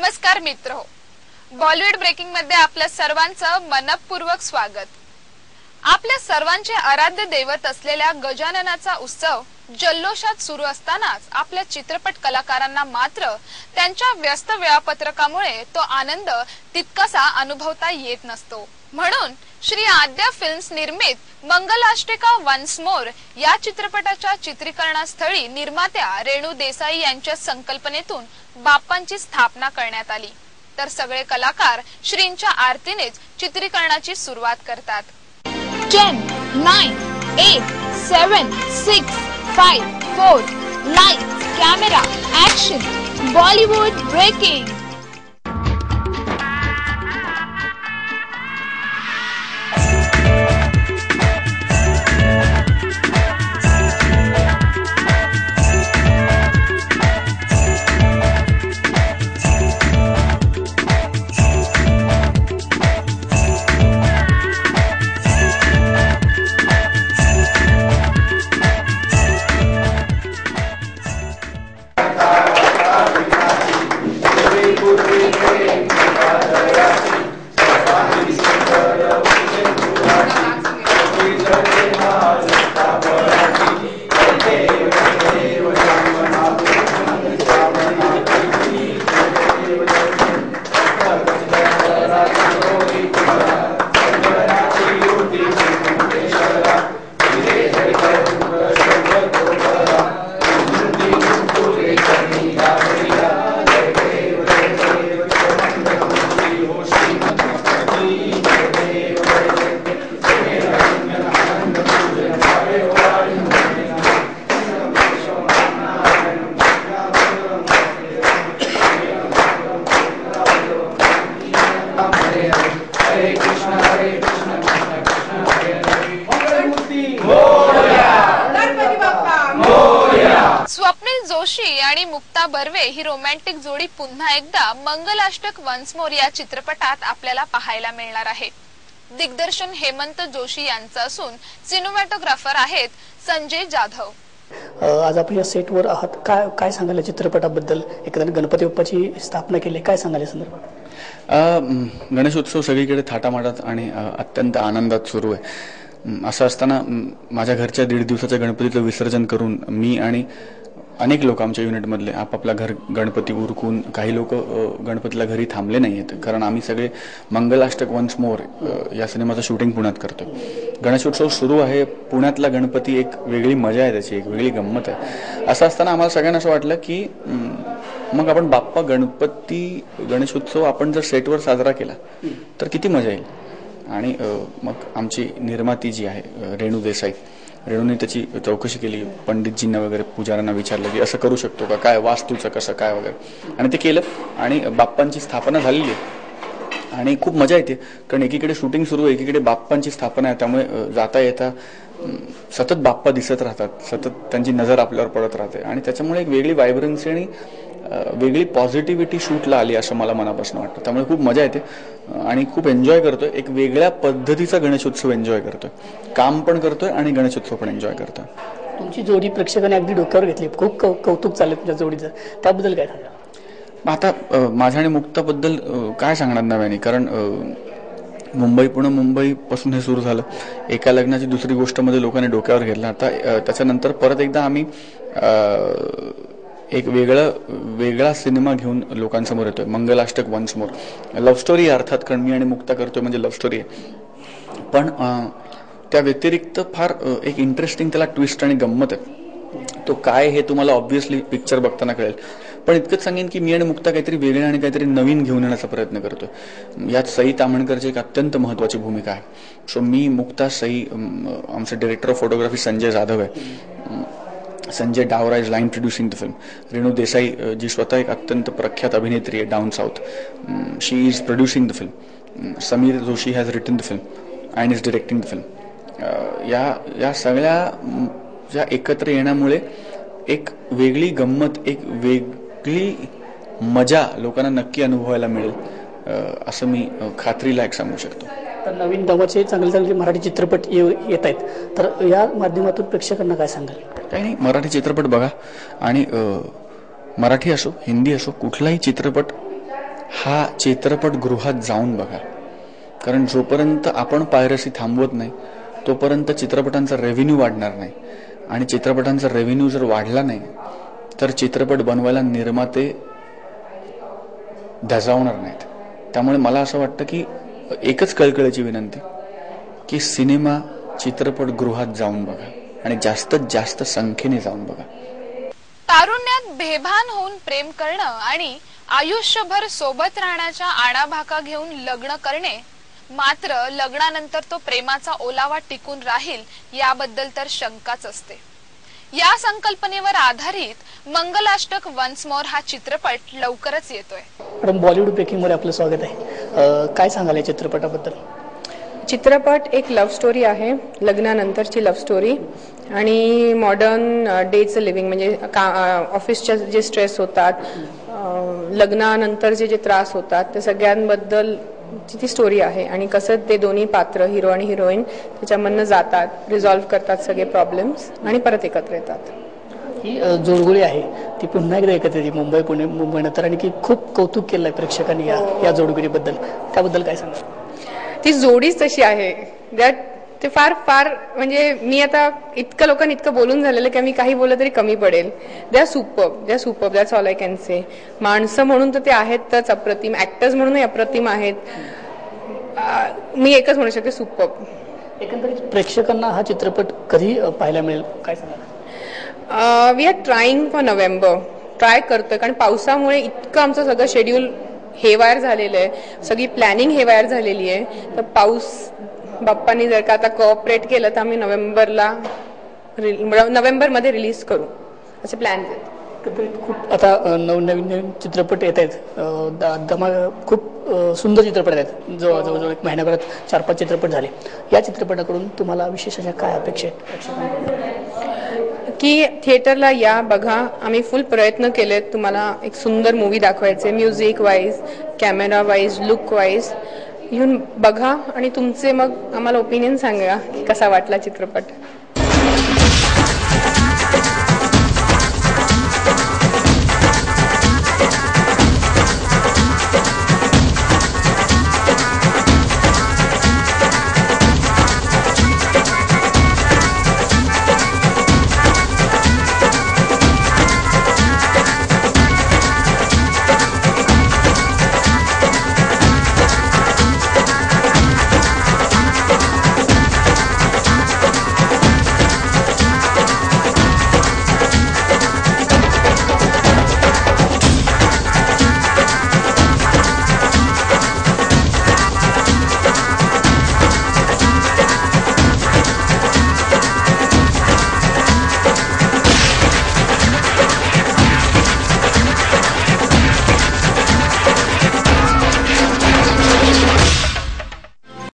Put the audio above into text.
नमस्कार मित्रो, बॉलिवूड ब्रेकिंग मध्ये आपल्या सर्वांचं मनपूर्वक स्वागत। आपल्या सर्वांचे आराध्य दैवत असलेल्या गजाननाचा उत्सव जल्लोषात सुरू असतानाच आपल्या चित्रपट कलाकारांना मात्र त्यांच्या व्यस्त वेळापत्रकामुळे तो आनंद तितकासा अनुभवता येत नसतो। म्हणून श्री आद्या फिल्म्स निर्मित मंगलाष्टका वन्स मोर या चित्रपटाच्या चित्रीकरणास्थळी निर्मात्या रेणू देसाई यांच्या संकल्पनेतून बाप्पांची स्थापना करण्यात आली। तर सगळे कलाकार श्रींच्या आरतीनेच चित्रीकरणाची सुरुवात करतात। 10, 9, 8, 7, 6, 5, 4 lights, camera, action, Bollywood breaking. Swapnil Joshi आणि मुक्ता बर्वे ही रोमॅन्टिक जोडी पुन्हा एकदा मंगलाष्टक वन्स मोर या चित्रपटात आपल्याला पाहायला मिळणार आहे। दिग्दर्शन हेमंत जोशी यांचं असून सिनेमॅटोग्राफर आहेत संजय जाधव। आज आपण या सेटवर आहात, काय सांगाल चित्रपटाबद्दल? एकदा गणपती बाप्पाची स्थापना केली, काय सांगाल या संदर्भात? गणेशोत्सव सगळीकडे थाटामाटात आणि अत्यंत आनंदात सुरू आहे। असं असताना माझ्या घरच्या 1.5 दिवसाच्या गणपतीचं विसर्जन करून मी आणि अनेक लोक आमच्या युनिटमधले आपापला गणपती उरकून, काही लोक गणपतीला घरी थांबले नाहीत, कारण आम्ही सगळे मंगलाष्टक वन्स मोर या सिनेमाचं शूटिंग पुण्यात करतोय। गणेशोत्सव सुरू आहे, पुण्यातला गणपती एक वेगळी मजा आहे, त्याची एक वेगळी गंमत आहे। असं असताना आम्हाला सगळ्यांना असं वाटलं की मग आपण बाप्पा गणेशोत्सव आपण जर सेटवर साजरा केला तर किती मजा येईल। आणि मग आमची निर्माती जी आहे रेणू देसाई, रेणूने त्याची चौकशी केली, पंडितजींना वगैरे पुजाऱ्यांना विचारलं की असं करू शकतो का, काय वास्तूचं कसं काय वगैरे, आणि ते केलं आणि बाप्पांची स्थापना झालेली आहे। आणि खूप मजा येते, कारण एकीकडे शूटिंग सुरू आहे, एकीकडे बाप्पांची स्थापना आहे, त्यामुळे जाता येता सतत बाप्पा दिसत राहतात, सतत त्यांची नजर आपल्यावर पडत राहते आणि त्याच्यामुळे एक वेगळी व्हायब्रन्सी आणि वेगळी पॉझिटिव्हिटी शूटला आली असं मला मनापासून वाटतं। त्यामुळे खूप मजा येते आणि खूप एन्जॉय करतोय, एक वेगळ्या पद्धतीचा गणेशोत्सव एन्जॉय करतोय, काम पण करतोय आणि गणेशोत्सव पण एन्जॉय करतोय। तुमची जोडी प्रेक्षकांनी अगदी डोक्यावर घेतली, खूप कौतुक चाललंय तुमच्या जोडीचं, त्याबद्दल काय सांगा? आता माझ्या आणि मुक्ताबद्दल काय सांगणार नव्याने, कारण मुंबई पासून हे सुरू झालं, एका लग्नाची दुसरी गोष्ट मध्ये लोकांनी डोक्यावर घेतला। आता त्याच्यानंतर परत एकदा आम्ही एक वेगळा सिनेमा घेऊन लोकांसमोर येतोय, Mangalashtak once more. Love story अर्थात, कारण मी आणि मुक्ता करतोय म्हणजे लव्ह स्टोरी आहे, पण त्या व्यतिरिक्त फार एक इंटरेस्टिंग त्याला ट्विस्ट आणि गंमत आहे। तो काय हे तुम्हाला ऑब्व्हियसली पिक्चर बघताना कळेल, पण इतकंच सांगेन की मी आणि मुक्ता काहीतरी वेगळं आणि काहीतरी नवीन घेऊन येण्याचा प्रयत्न करतोय। यात सई तामणकरची एक अत्यंत महत्वाची भूमिका आहे। सो मी, मुक्ता, सई, आमचे director of photography Sanjay Jadhav आहे, Sanjay Dawra is line introducing the film, Renu Desai ji स्वतः एक अत्यंत प्रख्यात अभिनेत्री आहे down south, she is producing the film, Sameer Joshi has written the film and is directing the film. या सगळ्या ज्या एकत्र येण्यामुळे एक वेगळी गंमत, एक वेगळी मजा लोकांना नक्की अनुभवायला मिळेल असं मी खात्रीलायक सांगू शकतो। तर नवीन दमाचे चांगले मराठी चित्रपट येत आहेत, तर या माध्यमातून प्रेक्षकांना काय सांगाल? काही नाही, मराठी चित्रपट बघा आणि मराठी असो हिंदी असो कुठलाही चित्रपट हा चित्रपटगृहात जाऊन बघा. कारण जोपर्यंत आपण पायरसी थांबवत नाही तोपर्यंत चित्रपटांचा रेव्हेन्यू वाढणार नाही, आणि चित्रपटांचा रेव्हेन्यू जर वाढला नाही तर चित्रपट बनवायला निर्माते धजावणार नाहीत. त्यामुळे मला असं वाटतं की एकच कळकळीची विनंती की सिनेमा चित्रपटगृहात जाऊन बघा आणि जास्तीत जास्त संख्येने जाऊन बघा. तारुण्यात बेभान होऊन प्रेम करणं आणि आयुष्यभर सोबत राहण्याच्या आणाभाका घेऊन लग्न करणे, मात्र लग्नानंतर तो प्रेमाचा ओलावा टिकून राहील याबद्दल तर शंकाच असते. या संकल्पनेवर आधारित मंगलाष्टक वन्स मोर हा चित्रपट लवकरच येतोय. मॅडम, बॉलिवूड ब्रेकिंग मध्ये आपलं स्वागत आहे. काय सांगाल या चित्रपटाबद्दल? चित्रपट एक लव्ह स्टोरी आहे, लग्नानंतरची लव्ह स्टोरी आणि मॉडर्न डेचं लिव्हिंग, म्हणजे ऑफिसच्या जे स्ट्रेस होतात, लग्नानंतरचे जे त्रास होतात, त्या सगळ्यांबद्दल ती स्टोरी आहे. आणि कसं ते दोन्ही पात्र, हिरो आणि हिरोईन, त्याच्यामधनं जातात, रिझॉल्व्ह करतात सगळे प्रॉब्लेम्स आणि परत एकत्र येतात. ही जोडगोळी आहे ती पुन्हा एकदा एकत्र येते मुंबई पुणे मुंबईनंतर, आणि की खूप कौतुक केलं आहे प्रेक्षकांनी या जोडगोळीबद्दल. त्याबद्दल काय सांगा? ती जोडीच तशी आहे, ते फार फार म्हणजे मी आता इतकं लोकांनी इतकं बोलून झालेलं की मी काही बोललं तरी कमी पडेल. They are superb, that's all I can say. माणसं म्हणून तर ते आहेतच अप्रतिम, ऍक्टर्स म्हणूनही अप्रतिम आहेत. मी एकच म्हणू शकते, सुपर्ब. एकंदरीत प्रेक्षकांना हा चित्रपट कधी पाहायला मिळेल, काय सांगा? We are trying for November, try करतोय. कारण पावसामुळे इतकं आमचं सगळं शेड्यूल हेवायर झालेलं आहे, सगळी प्लॅनिंग हेवायर झालेली आहे. तर पाऊस बाप्पांनी जर का आता कोऑपरेट केलं तर आम्ही नोव्हेंबरमध्ये रिलीज करू असे प्लॅन आहेत. खूप आता नवीन चित्रपट येत आहेत, खूप सुंदर चित्रपट आहेत. जवळजवळ एक महिन्याभरात 4-5 चित्रपट झाले. या चित्रपटाकडून तुम्हाला विशेष अशा काय अपेक्षा आहेत की थिएटरला या, बघा. आम्ही फुल प्रयत्न केलेत तुम्हाला एक सुंदर मूवी दाखवायचे, music wise, camera wise, look wise. येऊन बघा आणि तुमचे मग आम्हाला ओपिनियन सांगा की कसा वाटला चित्रपट.